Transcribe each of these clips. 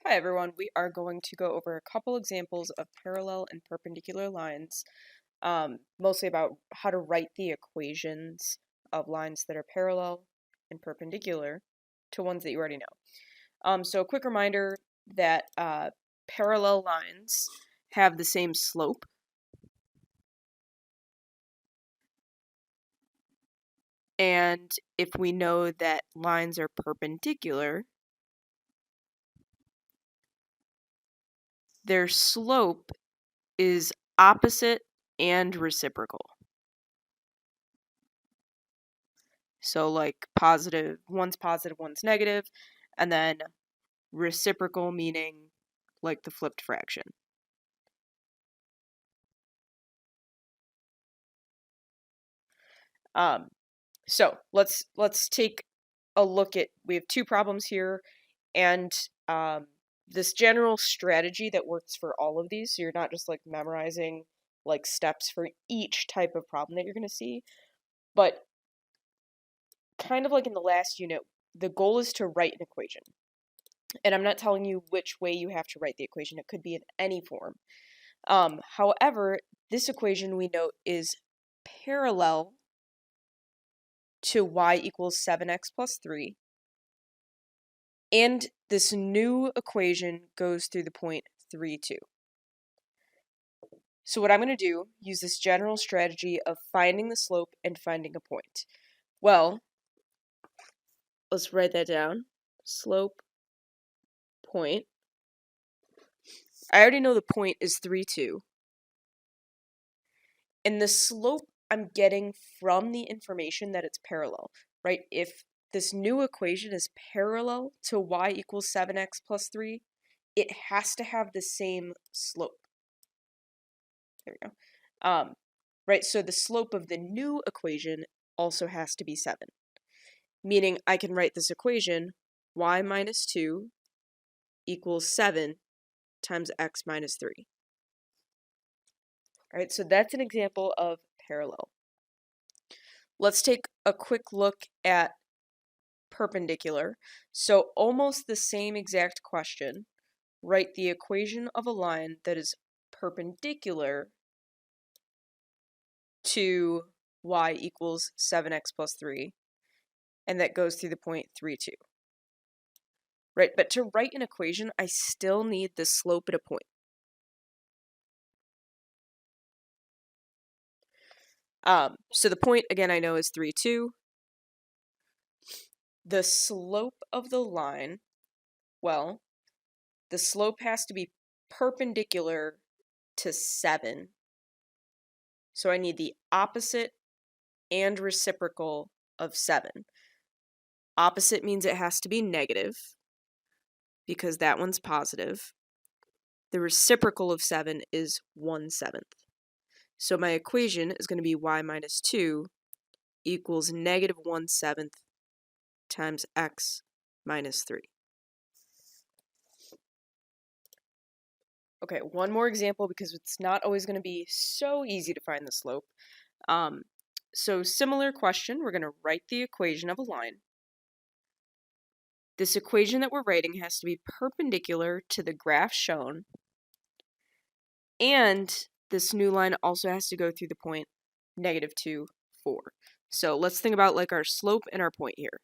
Hi everyone, we are going to go over a couple examples of parallel and perpendicular lines, mostly about how to write the equations of lines that are parallel and perpendicular to ones that you already know. So a quick reminder that parallel lines have the same slope. And if we know that lines are perpendicular, their slope is opposite and reciprocal. So like one's positive, one's negative, and then reciprocal meaning like the flipped fraction. So let's take a look at, we have two problems here, and this general strategy that works for all of these, so you're not just like memorizing like steps for each type of problem that you're going to see, but kind of like in the last unit, the goal is to write an equation. And I'm not telling you which way you have to write the equation. It could be in any form. However, this equation we note is parallel to y equals 7x plus 3. And this new equation goes through the point 3, 2. So what I'm going to do, use this general strategy of finding the slope and finding a point. Well, let's write that down. Slope, point. I already know the point is 3, 2. And the slope I'm getting from the information that it's parallel, right? If this new equation is parallel to y equals 7x plus 3, it has to have the same slope. There we go. Right, so the slope of the new equation also has to be 7, meaning I can write this equation, y minus 2 equals 7 times x minus 3. All right, so that's an example of parallel. Let's take a quick look at perpendicular. So almost the same exact question. Write the equation of a line that is perpendicular to y equals 7x plus 3, and that goes through the point 3, 2. Right, but to write an equation, I still need the slope at a point. So the point, again, I know is 3, 2. The slope of the line, well, the slope has to be perpendicular to 7. So I need the opposite and reciprocal of 7. Opposite means it has to be negative, because that one's positive. The reciprocal of 7 is 1/7. So my equation is going to be y minus 2 equals negative 1/7 times x minus 3. Okay, one more example because it's not always going to be so easy to find the slope. So similar question, we're going to write the equation of a line. This equation that we're writing has to be perpendicular to the graph shown, and this new line also has to go through the point negative 2, 4. So let's think about like our slope and our point here.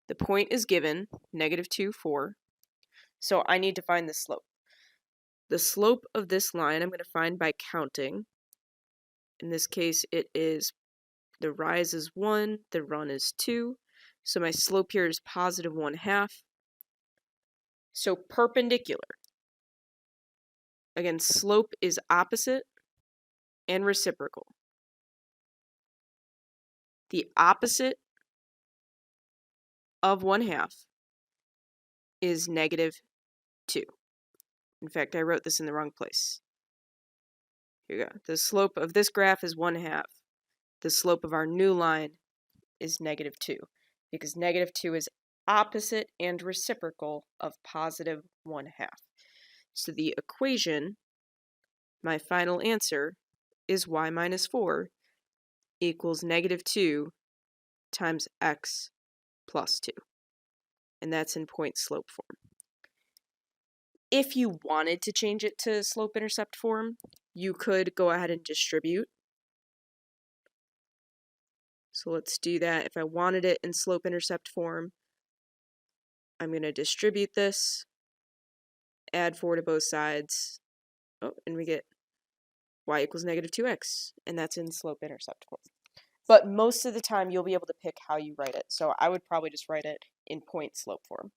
The point is given, negative 2, 4. So I need to find the slope. The slope of this line I'm going to find by counting. In this case, it is the rise is 1, the run is 2. So my slope here is positive 1/2. So perpendicular. Again, slope is opposite and reciprocal. The opposite of 1/2 is negative 2. In fact, I wrote this in the wrong place. Here we go. The slope of this graph is 1/2. The slope of our new line is negative 2, because negative 2 is opposite and reciprocal of positive 1/2. So the equation, my final answer, is y minus 4 equals negative 2 times x plus 2. and that's in point slope form. If you wanted to change it to slope intercept form, you could go ahead and distribute. So let's do that. If I wanted it in slope intercept form, I'm going to distribute this, add 4 to both sides, and we get y equals negative 2x, and that's in slope intercept form. But most of the time, you'll be able to pick how you write it. So I would probably just write it in point slope form.